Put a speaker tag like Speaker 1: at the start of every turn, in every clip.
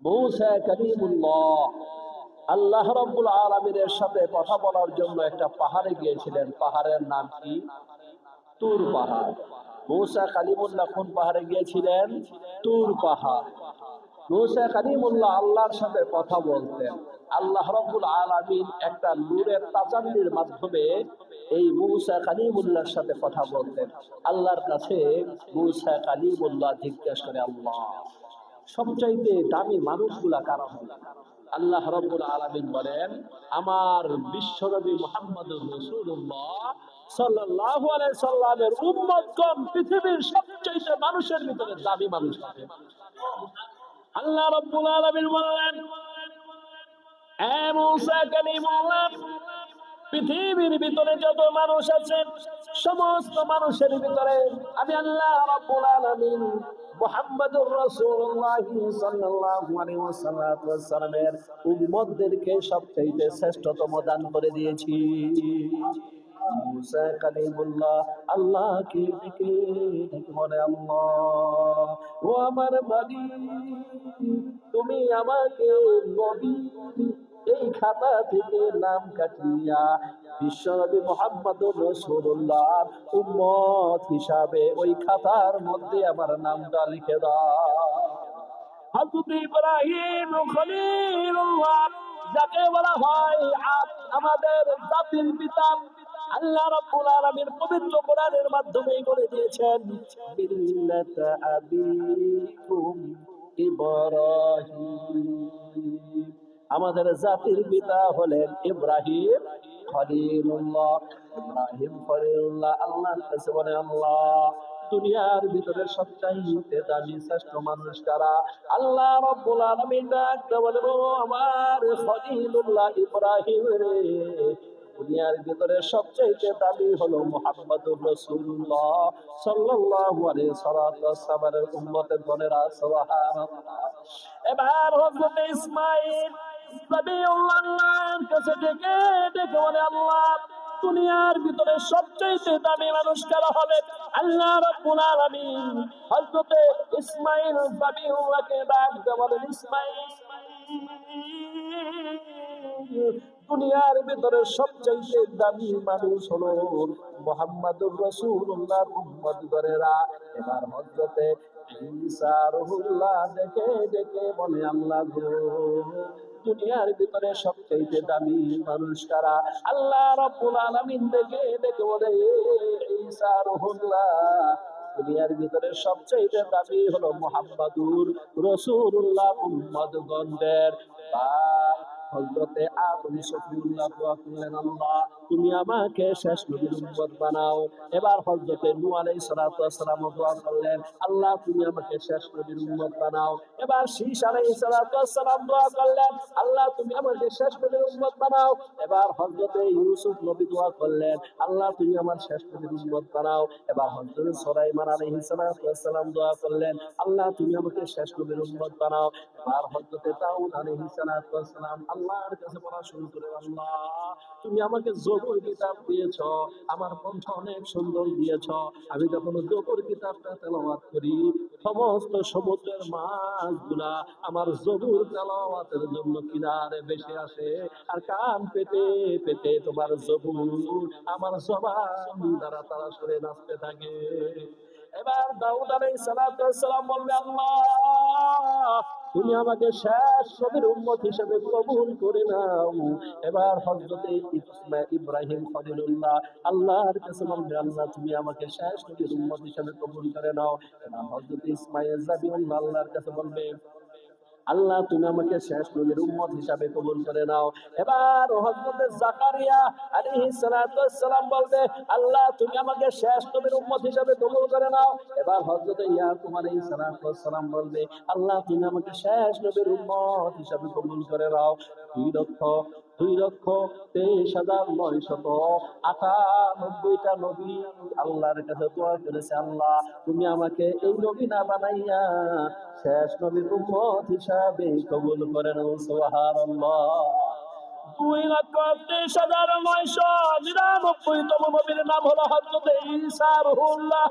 Speaker 1: মূসা কালিমুল্লাহ আল্লাহ রাব্বুল আলামিনের সাথে কথা বলার জন্য একটা পাহাড়ে গিয়েছিলেন। পাহাড়ের নাম কি? তুর পাহাড়। মূসা কালিমুল্লাহ কোন পাহাড়ে গিয়েছিলেন? তুর পাহাড়। মূসা কালিমুল্লাহ আল্লাহর সাথে কথা বলতেন। আল্লাহ রাব্বুল আলামিন একটা নূরের তাজাল্লির মাধ্যমে এই মূসা কালিমুল্লাহর সাথে কথা বলতেন। আল্লাহর কাছে মূসা কালিমুল্লাহ জিজ্ঞাসা করে, আল্লাহ, সবচাইতে দামি মানুষগুলা কারা হবে? আল্লাহ রাব্বুল আলামিন বলেন, আমার বিশ্বনবী মুহাম্মদুর রাসূলুল্লাহ সাল্লাল্লাহু আলাইহি সাল্লামের উম্মতগণ পৃথিবীর সবচাইতে মানুষের ভিতরে দামি মানুষ হবে। আল্লাহ রাব্বুল আলামিন বললেন, এ মূসা কালিমুল্লাহ, পৃথিবীর ভিতরে যত মানুষ আছে সমস্ত মানুষের ভিতরে আমি আল্লাহ রাব্বুল আলামিন মুহাম্মদুর রাসূলুল্লাহ সাল্লাল্লাহু আলাইহি ওয়াসাল্লামের উম্মতদেরকে সবচেয়ে শ্রেষ্ঠতম দান করে দিয়েছি। মূসা কালিমুল্লাহ আল্লাহকে ডেকে ডেকে বলে, আল্লাহ, ও আমার মালিক, তুমি আমাকে নবী এই খাতা থেকে নাম কাটিয়া বিশ্বনবী মুহাম্মদুর রাসূলুল্লাহ উম্মত হিসাবে ওই খাতার মধ্যে আমার নামটা লিখে দাও। হযরত ইব্রাহিম খলিলুল্লাহ, যাকে বলা হয় আমাদের জাতির পিতা, আল্লাহ রাব্বুল আলামিন পবিত্র কোরআনের মাধ্যমে বলে দিয়েছেন, মিল্লাত আবিকুম ইব্রাহিম। আমাদের জাতির পিতা হলেন ইব্রাহিম খলিলুল্লাহ। ইব্রাহিম খলিলুল্লাহ আল্লাহর কাছে বলে, আল্লাহ, দুনিয়ার ভিতরে সবচাইতে দামি শ্রেষ্ঠ মানুষ কারা? আল্লাহ রাব্বুল আলামিন ডাকতে বলে, ও আমার খলিলুল্লাহ ইব্রাহিম রে, দুনিয়ার ভিতরে সবচাইতে দামি হলো মুহাম্মদুর রাসূলুল্লাহ সাল্লাল্লাহু আলাইহি ওয়াসাল্লামের উম্মতের গণেরা, সুবহানাল্লাহ। এবার হযরত ইসমাঈল নবিউল্লাহর কাছে ডেকে ডেকে বলে, আল্লাহ, দুনিয়ার ভিতরে সবচেয়ে দামি মানুষ কারা হবে? আল্লাহ রাব্বুল আলামিন হযরত ইসমাঈল নবিউল্লাহকে ডাক দিয়ে বলেন, ইসমাঈল, দুনিয়ার ভিতরে সবচেয়ে দামি মানুষ হলো মুহাম্মদুর রাসূলুল্লাহর উম্মতগণেরা। এবার হযরতে ঈসা রূহুল্লাহ ডেকে ডেকে বলে, আল্লাহ গো, দুনিয়ার ভিতরে সবচেয়ে দামি মানুষ কারা? আল্লাহ রাব্বুল আলামিন ডেকে ডেকে বলে, ঈসা রূহুল্লাহ, দুনিয়ার ভিতরে সবচেয়ে দামি হলো মুহাম্মদুর রাসূলুল্লাহ উম্মতগণদের। হযরতে আদম শফিউল্লাহ দোয়া করলেন, আল্লাহ, তুমি আমাকে শেষ নবীর উম্মত বানাও। এবার হযরতে নূহ আলাইহিস সালাতু ওয়াস সালাম দোয়া করলেন, আল্লাহ, তুমি আমাকে শেষ নবীর উম্মত বানাও। এবার শীশ আলাইহিস সালাতু ওয়াস সালাম দোয়া করলেন, আল্লাহ, তুমি আমাকে শেষ নবীর উম্মত বানাও। এবার হযরতে ইউসুফ নবী দোয়া করলেন, আল্লাহ, তুমি আমার শেষ নবীর উম্মত বানাও। এবার হযরতে সুলাইমান আলাইহিস সালাতু ওয়াস সালাম দোয়া করলেন, আল্লাহ, তুমি আমাকে শেষ নবীর উম্মত বানাও। এবার হযরতে দাউদ আলাইহিস সালাতু ওয়াস সালাম আল্লাহর কাছে বলা শুরু করে, আল্লাহ, তুমি আমাকে জবুর কিতাব দিয়েছো, আমার কণ্ঠ অনেক সুন্দর দিয়েছো। আমি যখন জবুর কিতাবটা তেলাওয়াত করি, সমস্ত সমুদ্রের মাছগুলা আমার জবুর তেলাওয়াতের জন্য কিনারে ভেসে আসে, আর কান পেতে পেতে তোমার জবুর আমার জবান দ্বারা তারা সরে নাচতে থাকে। এবার দাউদ আলাইহিস সালাতু ওয়াস সালাম বললেন, আল্লাহ, তুমি আমাকে শেষ নবীর উম্মত হিসেবে কবুল করে নাও। এবার হযরতে ইব্রাহিম খলিলুল্লাহ আল্লাহর কাছে বলবে, আল্লাহ, তুমি আমাকে শেষ নবীর উম্মত হিসেবে কবুল করে নাও। এবার হযরতে ইসমাঈল যাবিউল্লাহ আল্লাহর কাছে বলবে, আল্লাহ, তুমি আমাকে শেষ নবীর উম্মত হিসাবে কবুল করে নাও। এবার হযরত জাকারিয়া আলাইহিস সালাতু ওয়াস সালাম বলবে, আল্লাহ, তুমি আমাকে শেষ নবীর উম্মত হিসাবে কবুল করে নাও। এবার হযরত ইয়াকুব আলাইহিস সালাতু ওয়াস সালাম বলবে, আল্লাহ, তুমি আমাকে শেষ নবীর উম্মত হিসাবে কবুল করে নাও। 2,23,998টা নবী আল্লাহর কাছে দোয়া করেছে, আল্লাহ, তুমি আমাকে এই নবী না বানাইয়া শেষ নবীর উম্মত হিসাবে কবুল করে নাও। সুবহানাল্লাহ। 2,23,999তম নবীর নাম হলো হযরতে ঈসা রূহুল্লাহ।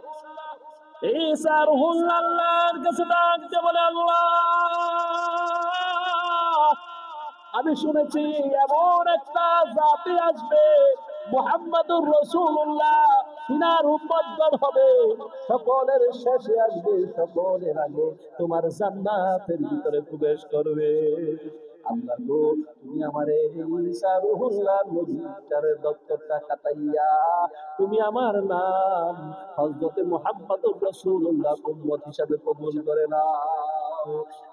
Speaker 1: ঈসা রূহুল্লাহ আল্লাহর কাছে ডাক দিয়ে বলে, আল্লাহ, আমি শুনেছি এমন একটা জাতি আসবে, মুহাম্মাদুর রাসূলুল্লাহ সিনার উম্মতগণ হবে, সকলের শেষে আসবে, সকলের আগে তোমার জান্নাতের ভিতরে প্রবেশ করবে। আল্লাহ গো, তুমি আমারে ঈসা রুহুল্লাহ নবীর দপ্তরটা কাটাইয়া তুমি আমার নাম হযরতে মুহাম্মাদুর রাসূলুল্লাহ উম্মত হিসাবে কবুল করে নাও।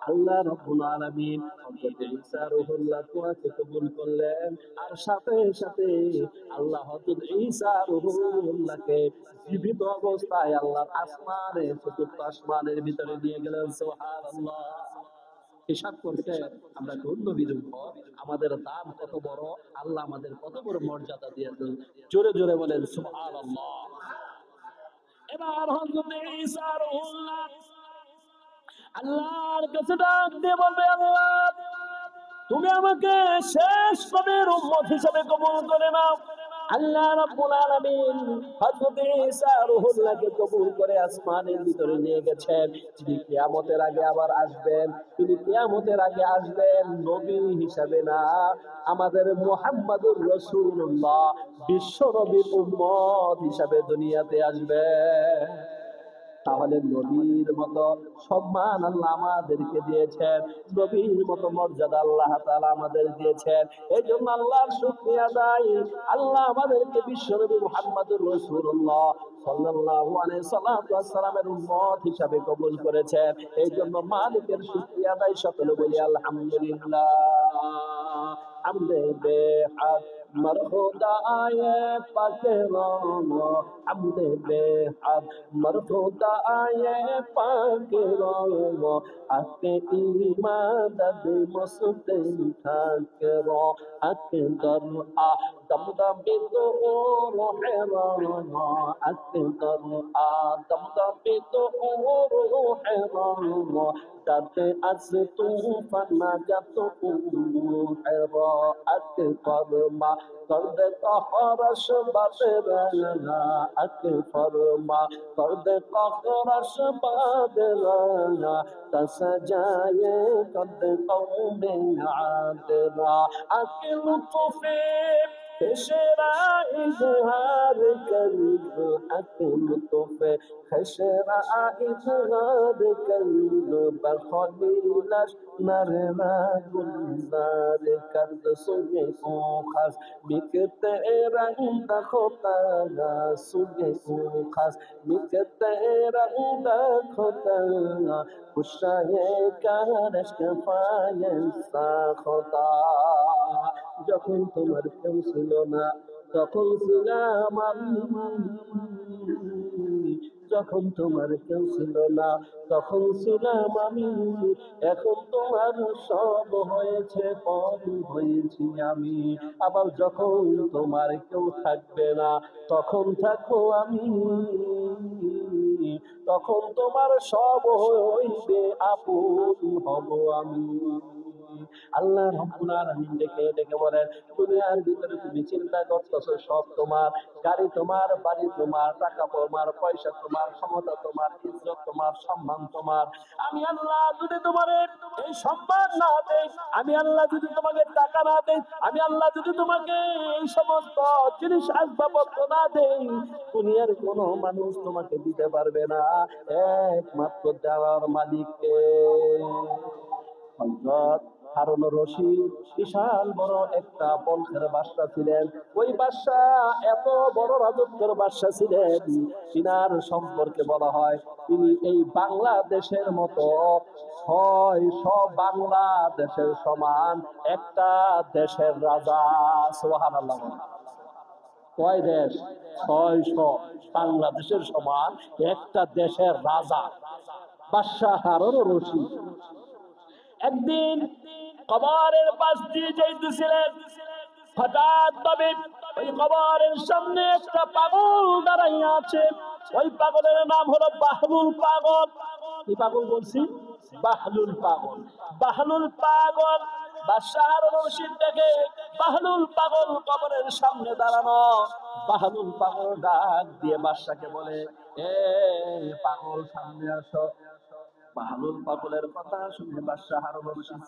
Speaker 1: আল্লাহ রাব্বুল আলামিন হযরতে ঈসা রুহুল্লাহ তোমাকে কবুল করলেন, আর সাথে সাথে আল্লাহ হযরত ঈসা রুহুল্লাহকে জীবিত অবস্থায় আল্লাহ আসমানে, চতুর্থ আসমানের ভিতরে নিয়ে গেলেন। সুবহানাল্লাহ। হিসাব করতে আমরা কোন নবীর উম্মত, আমাদের দাম কত বড়, আল্লাহ আমাদের কত বড় মর্যাদা দিয়েছেন। জোরে জোরে বলেন সুবহানাল্লাহ। এবার হযরত ঈসা রুহুল্লাহ আল্লাহর কাছে ডাক দিয়ে বলবে, আল্লাহ তুমি আমাকে শেষ নবীর উম্মত হিসেবে কবুল করে নাও। আল্লাহ রাব্বুল আলামিন হযরত ঈসা রুহুল্লাহকে কবুল করে আসমানের ভিতরে নিয়ে গেছেন। তিনি কিয়ামতের আগে আবার আসবেন, তিনি কিয়ামতের আগে আসবেন নবী হিসাবে না, আমাদের মুহাম্মাদুর রাসূলুল্লাহ বিশ্ব নবীর উম্মত হিসাবে দুনিয়াতে আসবেন। তাহলে নবীর মতো সম্মান আল্লাহ আমাদেরকে দিয়েছেন, নবীর মতো মর্যাদা আল্লাহ তাআলা আমাদের দিয়েছেন। এই জন্য আল্লাহর শুকরিয়া আদায়, আল্লাহ আমাদেরকে বিশ্বনবী মুহাম্মদুর রাসূলুল্লাহ সাল্লাল্লাহু আলাইহি সাল্লামের উম্মত হিসাবে কবুল করেছেন। এই জন্য মালিকের শুকরিয়া আদায় সকলে বলি আলহামদুলিল্লাহ। হামদে বেহাদ মরহুদায়ে পাকে রঙো, হামদে বেহাদ মরহুদায়ে পাকে রঙো, আকে ইমাদদ মুসতে থাকে রো, আকে দর আ দমদমে তো রোহে রঙো, আকে দর আ দমদমে তো রোহে রঙো, তাতে আজ তুফান জাত হেরা আকবর মা করদ কহরশ বাদরানা, আকবর মা করদ কহরশ বাদরানা, তসজায়ে কদ কৌমে আদরা, আকে লুৎফে خشرا اظہار کرو، اکے لطف خشرا اظہار کرو، بخلیلش نرنا گلزار کرد سوی او خس بکتے رنگ خطا، سوی او خس بکتے رنگ خطا، خوشائے کارش کفائے ساختا। যখন তোমার কেউ ছিল না তখন ছিলাম আমি, যখন তোমার কেউ ছিল না তখন ছিলাম আমি, এখন তোমার সব হয়েছে কম হয়েছি আমি। আবার যখন তোমার কেউ থাকবে না তখন থাকবো আমি, তখন তোমার সব হইবে আপন হব আমি। আল্লাহ রাব্বুল আলামিন ডেকে ডেকে বলেন, দুনিয়ার ভিতরে তুমি চিন্তা করতেছো সব তোমার, গাড়ি তোমার, বাড়ি তোমার, টাকা তোমার, পয়সা তোমার, ক্ষমতা তোমার, ইজ্জত তোমার, সম্মান তোমার। আমি আল্লাহ যদি তোমার এই সম্মান না দেই, আমি আল্লাহ যদি তোমাকে টাকা না দেই, আমি আল্লাহ যদি তোমাকে এই সমস্ত জিনিস আসবাবপত্র না দেই, দুনিয়ার কোনো মানুষ তোমাকে দিতে পারবে না, একমাত্র দেওয়ার মালিককে। হযরত হারুন রশিদ বিশাল বড় একটা বংশের বাদশা ছিলেন। ওই বাদশা এত বড় রাজত্বের বাদশা ছিলেন, তিনার সম্পর্কে বলা হয় তিনি এই বাংলাদেশের মতো 600 বাংলাদেশের সমান একটা দেশের রাজা। সুবহানাল্লাহ। কয় দেশ? 600 বাংলাদেশের সমান একটা দেশের রাজা বাদশা হারুন রশিদ। একদিন কবরের পাশ দিয়ে যাইতেছিলেন, হঠাৎ ভাবে ওই কবরের সামনে একটা পাগল দাঁড়াইয়া আছে। ওই পাগলের নাম হলো বাহলুল পাগল। কি পাগল বলছি? বাহলুল পাগল। বাহলুল পাগল বাদশাহ হারুন রশিদ দেখে বাহলুল পাগল কবরের সামনে দাঁড়ানো। বাহলুল পাগল ডাক দিয়ে বাদশাকে বলে, এ পাগল সামনে আসো। বাহলুল পাগলের কথা শুনে বাদশাহ হারুন রশিদ